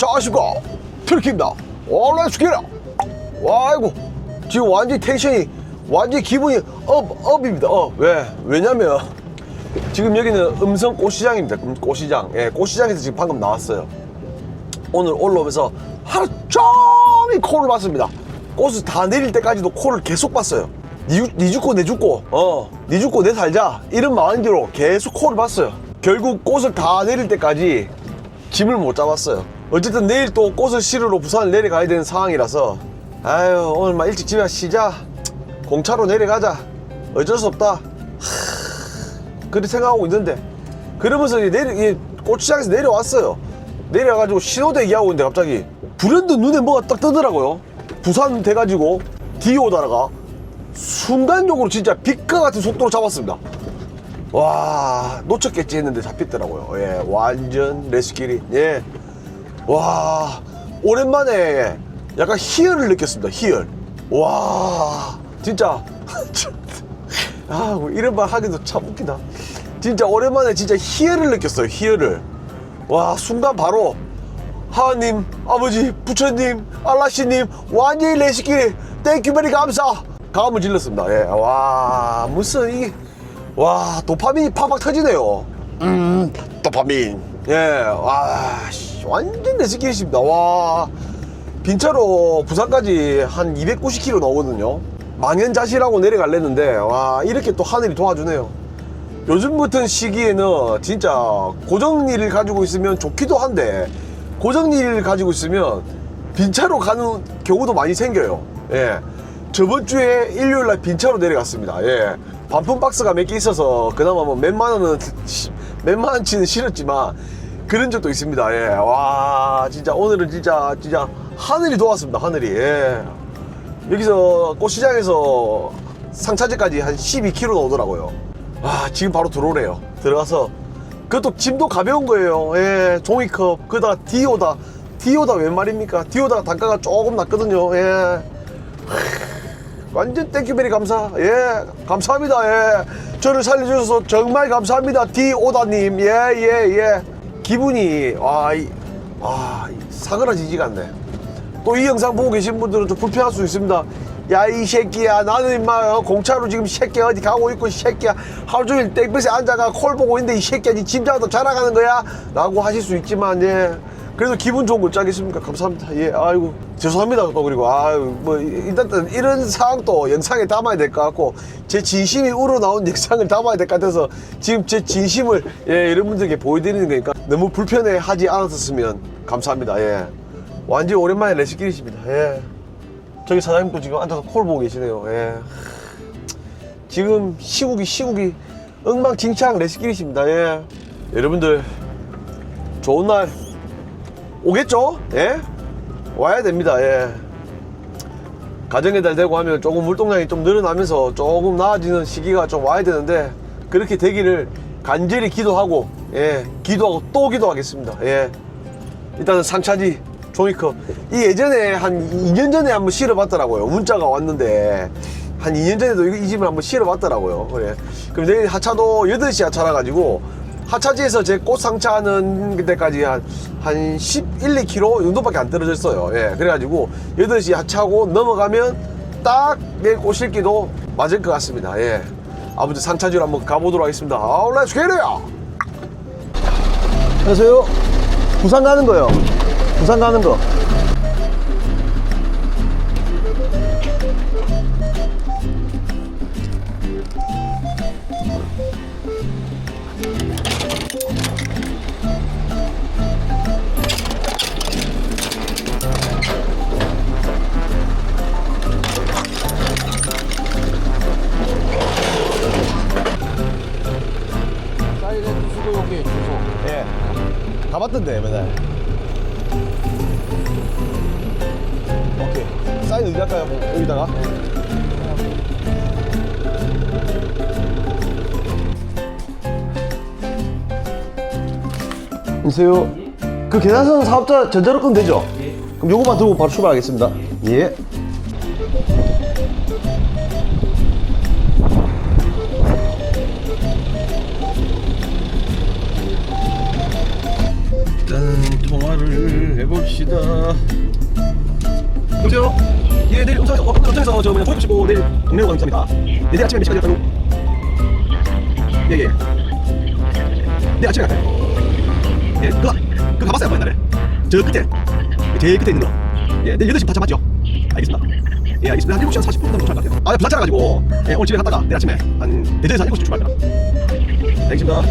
자, 아십니까? 트리키입니다. 렛츠 기릿! 와, 아이고. 지금 완전히 텐션이, 완전히 기분이 업입니다. 왜냐면, 지금 여기는 음성 꽃시장입니다. 꽃시장. 예, 꽃시장에서 지금 방금 나왔어요. 오늘 올라오면서 하루 종일 코를 봤습니다. 꽃을 다 내릴 때까지도 코를 계속 봤어요. 니 죽고 내 죽고, 니 죽고 내 살자. 이런 마인드로 계속 코를 봤어요. 결국 꽃을 다 내릴 때까지 짐을 못 잡았어요. 어쨌든 내일 또 꽃을 실으러 부산을 내려가야 되는 상황이라서, 아유, 오늘 막 일찍 집에 쉬자. 공차로 내려가자. 어쩔 수 없다. 그렇게 생각하고 있는데, 그러면서 이제 꽃시장에서 내려왔어요. 내려가지고 신호 대기하고 있는데 갑자기 불현듯 눈에 뭐가 딱 뜨더라고요. 부산 돼가지고 뒤에 오다가 순간적으로 진짜 빛과 같은 속도로 잡았습니다. 와, 놓쳤겠지 했는데 잡혔더라고요. 예, 완전 레스키리. 예, 와, 오랜만에 약간 희열을 느꼈습니다. 희열. 와, 진짜 뭐 이런 말 하기도 참 웃기다. 진짜 오랜만에 진짜 희열을 느꼈어요. 희열을. 와, 순간 바로 하나님, 아버지, 부처님, 알라시님, 완전히 레시끼리 땡큐 베리 감사 감을 질렀습니다. 예, 와, 무슨 이게, 와, 도파민이 팍팍 터지네요. 도파민. 예, 와, 완전 레시끼리십니다. 와, 빈차로 부산까지 한 290km 나오거든요. 망연자실하고 내려갈랬는데, 와, 이렇게 또 하늘이 도와주네요. 요즘 같은 시기에는 진짜 고정일을 가지고 있으면 좋기도 한데, 고정일을 가지고 있으면 빈차로 가는 경우도 많이 생겨요. 예, 저번 주에 일요일날 빈차로 내려갔습니다. 예, 반품 박스가 몇 개 있어서 그나마 뭐 몇만 원치는 실었지만 그런 적도 있습니다. 예, 와, 진짜 오늘은 진짜 하늘이 도왔습니다. 하늘이. 예, 여기서 꽃시장에서 상차제까지 한 12km 나오더라고요. 와, 지금 바로 들어오래요. 들어가서 그것도 짐도 가벼운 거예요. 예, 종이컵. 그러다가 디오다 웬 말입니까? 디오다가 단가가 조금 낮거든요. 예, 완전 땡큐베리 감사. 예, 감사합니다. 예, 저를 살려주셔서 정말 감사합니다, 디오다님. 예. 기분이 사그라지지가 않네. 또 이 영상 보고 계신 분들은 좀 불편할 수 있습니다. 야, 이 새끼야, 나는 임마 공차로 지금 새끼야 어디 가고 있고, 이 새끼야 하루 종일 땡볕에 앉아가 콜 보고 있는데 이 새끼야 니 짐작도 자랑하는 거야? 라고 하실 수 있지만, 예, 그래도 기분 좋은 거 짜겠습니까? 감사합니다. 예, 아이고 죄송합니다. 또 그리고 뭐 일단 이런 상황도 영상에 담아야 될 것 같고, 제 진심이 우러나온 영상을 담아야 될 것 같아서 지금 제 진심을, 예, 여러분들께 보여드리는 거니까 너무 불편해 하지 않았으면 감사합니다. 예, 완전 오랜만에 레시끼리십니다. 예, 저기 사장님도 지금 앉아서 콜 보고 계시네요. 예, 지금 시국이 엉망진창 레시끼리십니다. 예, 여러분들 좋은 날 오겠죠? 예, 와야 됩니다. 예, 가정의 달 되고 하면 조금 물동량이 좀 늘어나면서 조금 나아지는 시기가 좀 와야 되는데, 그렇게 되기를 간절히 기도하고, 예, 기도하고 또 기도하겠습니다. 예, 일단은 상차지 종이컵, 이 예전에 한 2년 전에 한번 실어봤더라고요. 문자가 왔는데 한 2년 전에도 이 집을 한번 실어봤더라고요. 그래, 그럼 내일 하차도 8시 하차라 가지고 하차지에서 제 꽃 상차하는 데까지 한 11, 2km 정도밖에 안 떨어졌어요. 예, 그래가지고 8시 하차하고 넘어가면 딱 내일 꽃 실기도 맞을 것 같습니다. 예, 아무튼 상차지로 한번 가보도록 하겠습니다. 렛츠 겟 잇! 안녕하세요. 부산 가는 거요. 부산 가는 거. 사이렌트 수도용기 주소. 예, 가봤던데 맨날. 오케이, 사인 어디 할까요? 여기다가. 안녕하세요. 그 계산선 사업자 전자로 끄면 되죠? 예. 그럼 요거만 들고 바로 출발하겠습니다. 예. 일단은 통화를 해봅시다. 여보세요? 예, 내일 음성에서 저 뭐냐 보이고 내일 동네로 가는 겁니다. 예, 내일 아침에 몇 시까지 갈까요? 예예. 내일 아침에 갈까요? 예, 그거 가봤어요 옛날에. 저 끝에 제일 끝에 있는 거. 예, 내일 8시 맞죠? 알겠습니다. 예, 알겠습니다. 한 7시 한 40분 정도 도착할 것 같아요. 아, 부산 가지고 예, 오늘 집에 갔다가 내일 아침에 한 대전에서 한 7시 출발 겁니다. 알겠습니다.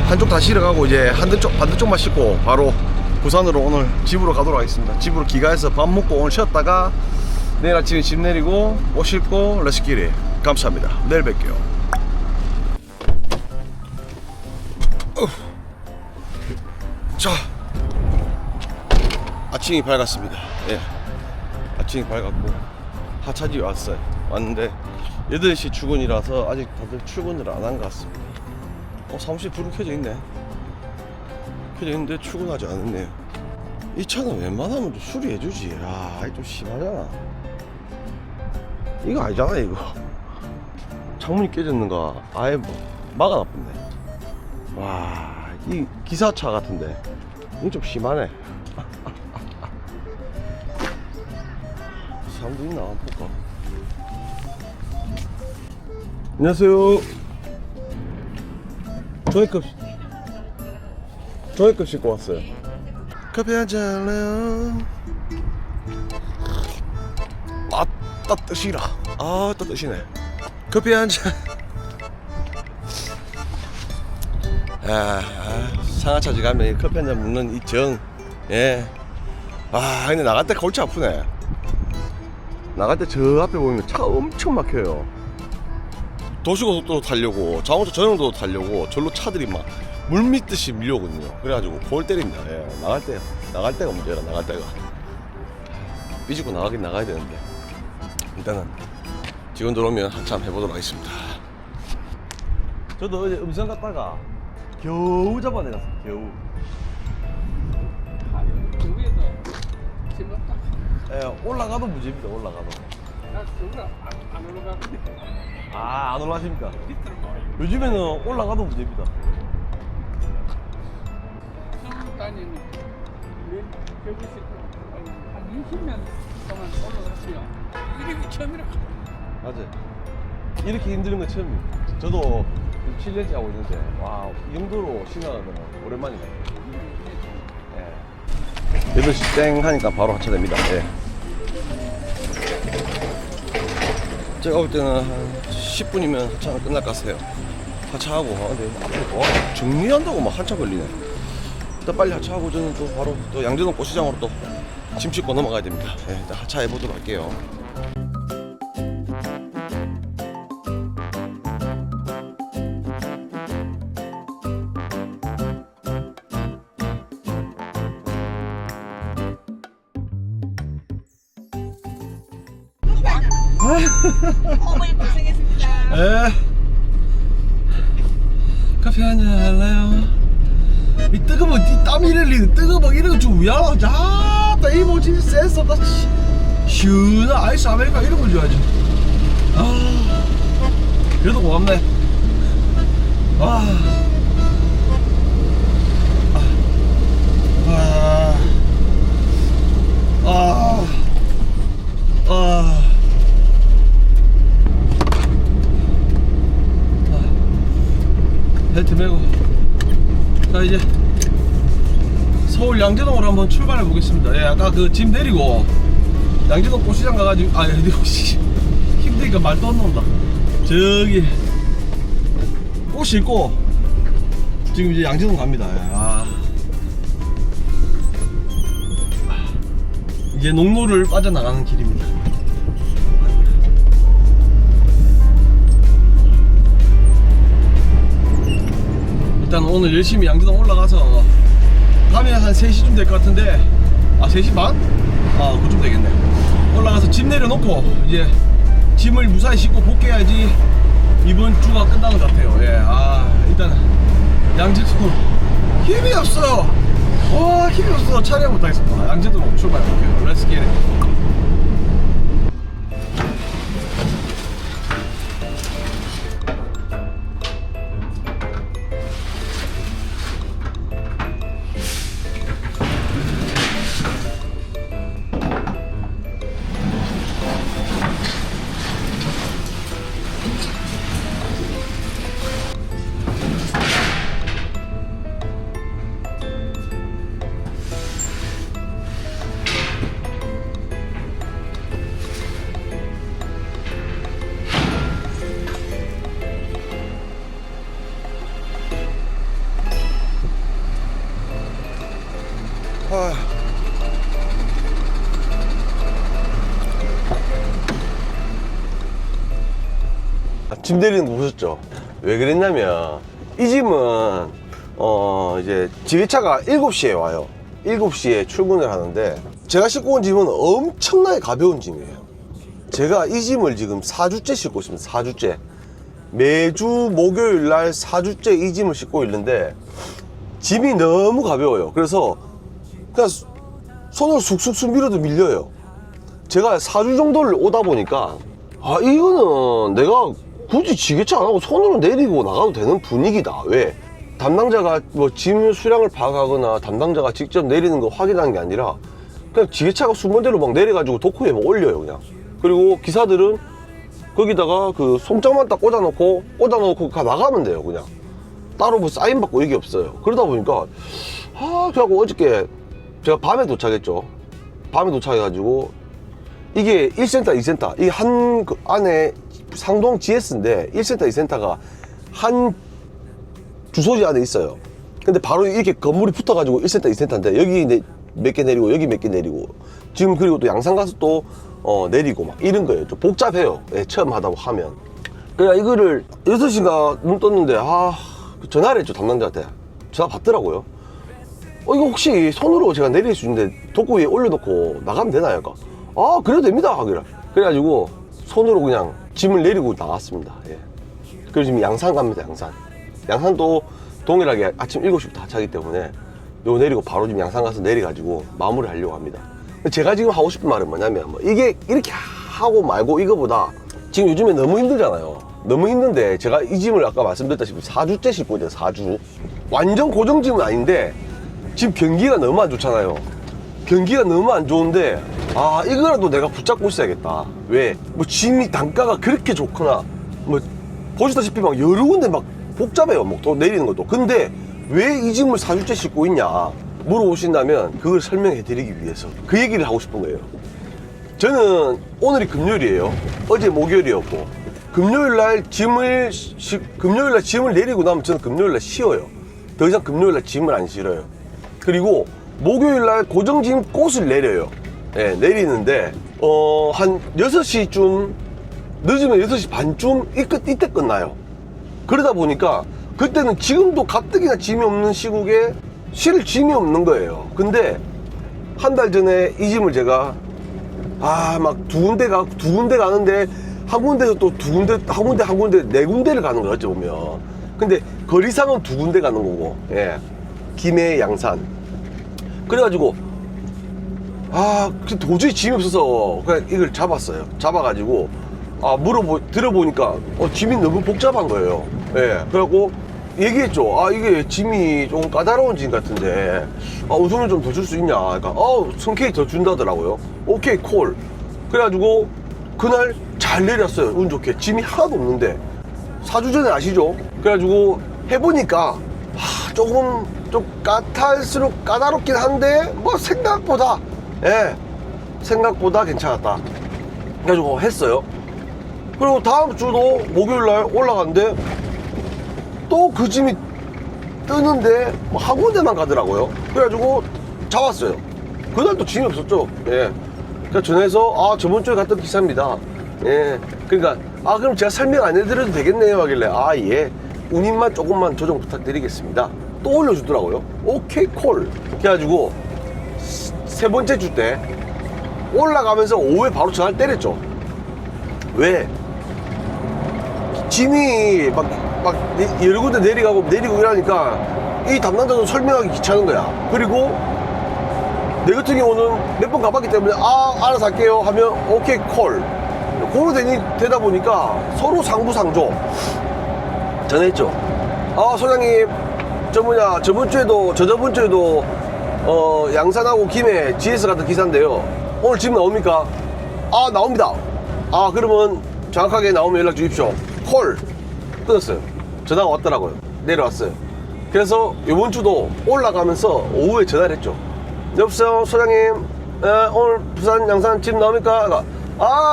한쪽 다 실어가고 이제 반대쪽만 싣고 바로 부산으로 오늘 집으로 가도록 하겠습니다. 집으로 귀가해서 밥 먹고 오늘 쉬었다가 내일 아침에 집 내리고 옷 싣고 렛츠기리. 감사합니다. 내일 뵐게요. 자, 아침이 밝았습니다. 예, 아침이 밝았고 하차지 왔는데 8시 출근이라서 아직 다들 출근을 안 한 것 같습니다. 사무실 불은 켜져 있네. 켜져 있는데 출근하지 않았네요. 이 차는 웬만하면 좀 수리해주지. 아, 이거 좀 심하잖아. 이거 아니잖아 이거. 창문이 깨졌는가 아예 뭐 막아놨네. 와, 이 기사차 같은데 이거 좀 심하네. 사람도 있나 한번 볼까. 안녕하세요. 종이컵 싣고 왔어요. 커피 한잔 할래요? 아따 뜨시라. 아따 뜨시네. 커피 한잔. 상하차지 가면 커피 한잔 먹는 이 정. 예. 근데 나갈 때 골치 아프네. 나갈 때 저 앞에 보면 차가 엄청 막혀요. 도시고속도로 타려고 자동차 전용도로 타려고 절로 차들이 막 물밀듯이 밀려오거든요. 그래가지고 골 때립니다. 예, 나갈 때가 문제라. 나갈 때가 삐지고 나가긴 나가야 되는데 일단은 직원 들어오면 한참 해보도록 하겠습니다. 저도 어제 음성 갔다가 겨우 잡아내놨어. 겨우. 예, 올라가도 무지입니다. 올라가도. 안 올라가는데. 안 올라가십니까? 요즘에는 올라가도 문제입니다. 다니는 한 20년 동안 올라갔어요. 이렇게 처음이라. 맞아요. 이렇게 힘드는 건 처음이에요. 저도 7년째 하고 있는데 와, 이 정도로 심하는 건 오랜만이네. 예. 8시 땡 하니까 바로 하차됩니다. 예. 제가 볼 때는 한 10분이면 하차는 끝날 것 같아요. 하차하고 근데 앞에 정리한다고 막 한참 걸리네. 일단 빨리 하차하고 저는 또 바로 또 양재동 꽃시장으로 또 짐 싣고 넘어가야 됩니다. 네, 일단 하차해 보도록 할게요. 어머니 고생했습니다. 에, 커피 한잔 할래요? 이 뜨거워, 이 땀이 흘리는 뜨거워 이런 거 좀 미안하지. 이 뭐지 센스 없다. 시원한 아이스 아메리카 이런 거 줘야지. 그래도 고맙네. 벨트 메고 자 이제 서울 양재동으로 한번 출발해 보겠습니다. 예, 아까 그 짐 내리고 양재동 꽃시장 가가지고 힘드니까 말도 안 나온다. 저기 꽃 싣고 지금 이제 양재동 갑니다. 이제 농로를 빠져나가는 길입니다. 일단 오늘 열심히 양재동 올라가서 가면 한 3시쯤 될 것 같은데 3시 반? 그쯤 되겠네. 올라가서 짐 내려놓고 이제 짐을 무사히 싣고 복귀해야지 이번 주가 끝나는 것 같아요. 예, 일단 양재동 힘이 없어요. 힘이 없어서 촬영 못하겠습니다. 양재동 출발해볼게요. Let's get it. 짐 내리는 거 보셨죠? 왜 그랬냐면 이 짐은 이제 지게차가 7시에 와요. 7시에 출근을 하는데 제가 싣고 온 짐은 엄청나게 가벼운 짐이에요. 제가 이 짐을 지금 4주째 싣고 있습니다. 4주째. 매주 목요일 날 4주째 이 짐을 싣고 있는데 짐이 너무 가벼워요. 그래서 그냥 손을 쑥쑥쑥 밀어도 밀려요. 제가 4주 정도를 오다 보니까 아 이거는 내가 굳이 지게차 안 하고 손으로 내리고 나가도 되는 분위기다. 왜? 담당자가 뭐 짐 수량을 파악하거나 담당자가 직접 내리는 거 확인하는 게 아니라 그냥 지게차가 순번대로 막 내려가지고 도크에 막 올려요 그냥. 그리고 기사들은 거기다가 그 송장만 딱 꽂아놓고 나가면 돼요 그냥. 따로 뭐 사인 받고 이게 없어요. 그러다 보니까 그래갖고 어저께 제가 밤에 도착했죠. 밤에 도착해가지고 이게 1센터 2센터 이게 한 그 안에 상동 GS인데 1센터 2센터가 한 주소지 안에 있어요. 근데 바로 이렇게 건물이 붙어가지고 1센터 2센터인데 여기 몇 개 내리고 여기 몇 개 내리고 지금 그리고 또 양산 가서 또 내리고 막 이런 거예요. 좀 복잡해요. 예, 처음 하다 하면. 그냥 이거를 6시인가 눈 떴는데 전화를 했죠. 담당자한테. 전화 받더라고요. 이거 혹시 손으로 제가 내릴 수 있는데 도구 위에 올려놓고 나가면 되나요? 그래도 됩니다. 하기를. 그래가지고 손으로 그냥 짐을 내리고 나왔습니다. 예. 그리고 지금 양산 갑니다. 양산도 동일하게 아침 7시부터 하차하기 때문에 요거 내리고 바로 지금 양산 가서 내려가지고 마무리 하려고 합니다. 제가 지금 하고 싶은 말은 뭐냐면 이게 이렇게 하고 말고 이거보다 지금 요즘에 너무 힘들잖아요. 너무 힘든데 제가 이 짐을 아까 말씀드렸다시피 4주째 싣고 있어요. 4주. 완전 고정짐은 아닌데 지금 경기가 너무 안 좋잖아요. 경기가 너무 안 좋은데 이거라도 내가 붙잡고 있어야겠다. 왜? 뭐 짐이 단가가 그렇게 좋거나 뭐 보시다시피 막 여러 군데 막 복잡해요. 뭐 또 내리는 것도. 근데 왜 이 짐을 4주째 싣고 있냐 물어보신다면 그걸 설명해 드리기 위해서 그 얘기를 하고 싶은 거예요. 저는 오늘이 금요일이에요. 어제 목요일이었고 금요일날 짐을 내리고 나면 저는 금요일날 쉬어요. 더 이상 금요일날 짐을 안 실어요. 그리고 목요일날 고정짐 꽃을 내려요. 예, 내리는데 한 6시쯤 늦으면 6시 반쯤 이때 끝나요. 그러다 보니까 그때는 지금도 가뜩이나 짐이 없는 시국에 실을 짐이 없는 거예요. 근데 한 달 전에 이 짐을 제가 막 두 군데 가는데 한 군데서 또 한 군데 네 군데를 가는 거예요. 어찌 보면. 근데 거리상은 두 군데 가는 거고, 예. 김해 양산. 그래가지고 도저히 짐이 없어서 그냥 이걸 잡았어요. 잡아가지고 들어보니까 짐이 너무 복잡한 거예요. 예. 그래갖고 얘기했죠. 이게 짐이 좀 까다로운 짐 같은데 우선을 좀 더 줄 수 있냐. 그러니까 성케이 더 준다더라고요. 오케이 콜. 그래가지고 그날 잘 내렸어요. 운 좋게. 짐이 하나도 없는데 4주 전에 아시죠? 그래가지고 해보니까 조금 좀 까다롭긴 한데 뭐 생각보다 괜찮았다. 그래가지고 했어요. 그리고 다음 주도 목요일날 올라갔는데 또 그 짐이 뜨는데 한 군데만 가더라고요. 그래가지고 잡았어요. 그날 또 짐이 없었죠. 예. 그러니까 전화해서 저번 주에 갔던 기사입니다. 예. 그러니까 그럼 제가 설명 안 해드려도 되겠네요 하길래 예. 운임만 조금만 조정 부탁드리겠습니다. 또 올려주더라고요. 오케이 콜. 그래가지고 세 번째 주 때 올라가면서 오후에 바로 전화를 때렸죠. 왜? 짐이 막 여러 군데 내리고 이러니까 이 담당자도 설명하기 귀찮은 거야. 그리고 내 같은 경우는 몇 번 가봤기 때문에 알아서 할게요 하면 오케이 콜. 그로 되다 보니까 서로 상부상조. 전화했죠. 소장님 저번 주에도 양산하고 김해 GS 같은 기사인데요. 오늘 짐 나옵니까? 나옵니다. 그러면 정확하게 나오면 연락 주십시오. 콜. 끊었어요. 전화가 왔더라고요. 내려왔어요. 그래서 이번 주도 올라가면서 오후에 전화를 했죠. 여보세요 소장님, 오늘 부산 양산 짐 나옵니까?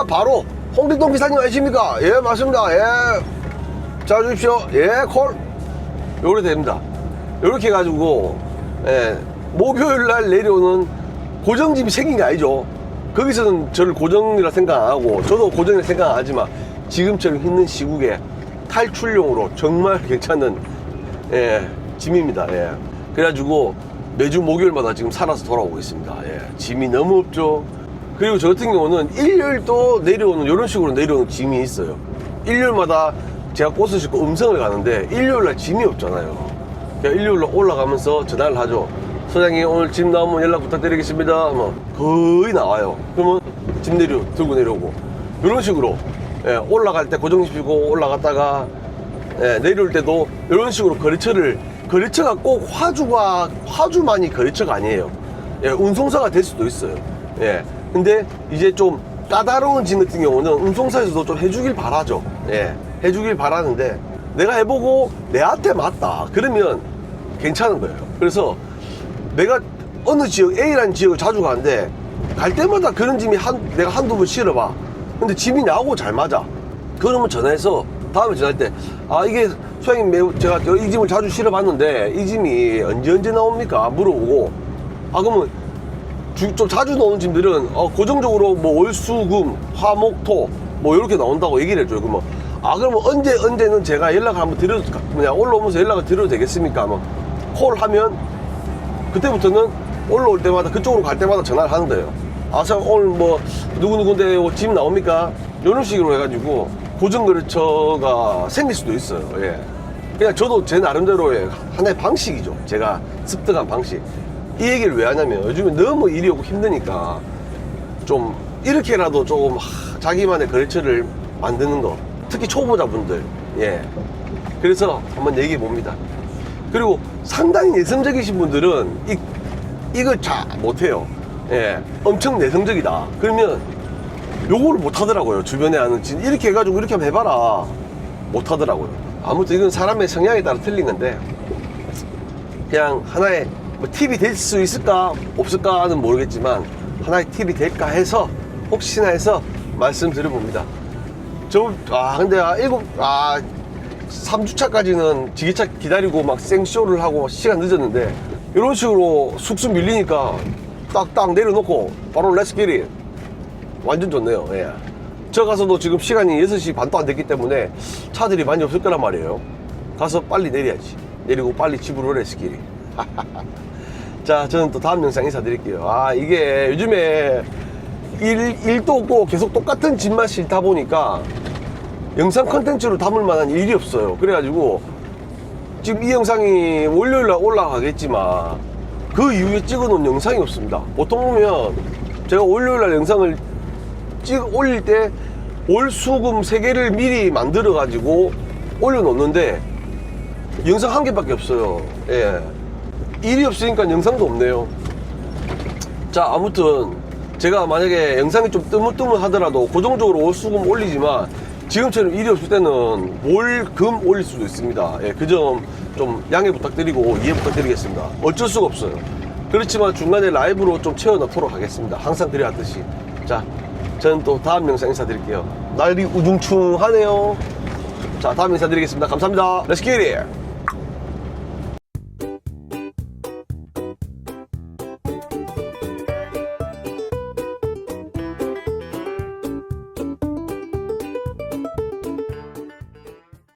바로 홍길동 기사님 아십니까? 예 맞습니다. 예 자 주십시오. 예 콜. 요렇게 됩니다. 요렇게 해가지고 목요일 날 내려오는 고정짐이 생긴 게 아니죠. 거기서는 저를 고정이라 생각 안 하고 저도 고정이라 생각 안 하지만 지금처럼 힘든 시국에 탈출용으로 정말 괜찮은 짐입니다. 예. 그래가지고 매주 목요일마다 지금 살아서 돌아오고 있습니다. 예. 짐이 너무 없죠. 그리고 저 같은 경우는 일요일도 내려오는 이런 식으로 내려오는 짐이 있어요. 일요일마다 제가 꽃을 싣고 음성을 가는데 일요일날 짐이 없잖아요. 그러니까 일요일날 올라가면서 전화를 하죠. 소장님 오늘 짐 나오면 연락 부탁드리겠습니다 하면 거의 나와요. 그러면 짐 들고 내려오고 이런 식으로 올라갈 때 고정짐 싣고 올라갔다가 내려올 때도 이런 식으로 거래처가 꼭 화주만이 거래처가 아니에요. 운송사가 될 수도 있어요. 근데 이제 좀 까다로운 짐 같은 경우는 운송사에서도 좀 해주길 바라죠. 해주길 바라는데 내가 해보고 내한테 맞다 그러면 괜찮은 거예요. 그래서 내가 어느 지역 A라는 지역을 자주 가는데 갈 때마다 그런 짐이 내가 한두 번 실어봐. 근데 짐이 나하고 잘 맞아. 그러면 전화해서 다음에 전화할 때 이게 소장님 제가 이 짐을 자주 실어봤는데 이 짐이 언제 나옵니까? 물어보고 그러면 좀 자주 나오는 짐들은 고정적으로 뭐 월수금 화목토 뭐 이렇게 나온다고 얘기를 해줘요. 그러면 그러면 언제는 제가 연락을 한번 드려도 그냥 올라오면서 연락을 드려도 되겠습니까? 하면 콜하면 그때부터는 올라올 때마다 그쪽으로 갈 때마다 전화를 하는 거예요. 오늘 뭐 누구누구인데 짐 나옵니까? 이런 식으로 해가지고 고정거래처가 생길 수도 있어요. 그냥 저도 제 나름대로의 하나의 방식이죠. 제가 습득한 방식. 이 얘기를 왜 하냐면 요즘에 너무 일이 오고 힘드니까 좀 이렇게라도 조금 자기만의 거래처를 만드는 거, 특히 초보자분들. 그래서 한번 얘기해 봅니다. 그리고 상당히 내성적이신 분들은 이걸 잘 못해요. 엄청 내성적이다 그러면 요거를 못하더라고요. 주변에 아는 이렇게 해가지고 이렇게 한번 해봐라 못하더라고요. 아무튼 이건 사람의 성향에 따라 틀린 건데 그냥 하나의 뭐 팁이 될 수 있을까 없을까는 모르겠지만 하나의 팁이 될까 해서 혹시나 해서 말씀드려봅니다. 근데 3주차까지는 지게차 기다리고 막 생쇼를 하고 시간 늦었는데 이런 식으로 쑥쑥 밀리니까 딱딱 내려놓고 바로 렛츠 기릿 완전 좋네요. 저 가서도 지금 시간이 6시 반도 안 됐기 때문에 차들이 많이 없을 거란 말이에요. 가서 빨리 내려야지. 내리고 빨리 집으로 렛츠 기릿. 자, 저는 또 다음 영상 인사드릴게요. 이게 요즘에 일도 없고 계속 똑같은 집만 싫다 보니까 영상 컨텐츠로 담을 만한 일이 없어요. 그래가지고 지금 이 영상이 월요일날 올라가겠지만 그 이후에 찍어놓은 영상이 없습니다. 보통 보면 제가 월요일날 영상을 올릴 때 월수금 3개를 미리 만들어 가지고 올려놓는데 영상 1개밖에 없어요. 일이 없으니까 영상도 없네요. 자, 아무튼 제가 만약에 영상이 좀 뜨문뜨문 하더라도 고정적으로 월수금 올리지만 지금처럼 일이 없을 때는 월금 올릴 수도 있습니다. 그 점 좀 양해 부탁드리고 이해 부탁드리겠습니다. 어쩔 수가 없어요. 그렇지만 중간에 라이브로 좀 채워넣도록 하겠습니다. 항상 그래왔듯이. 자, 저는 또 다음 영상 인사드릴게요. 날이 우중충하네요. 자, 다음 인사드리겠습니다. 감사합니다. Let's get it!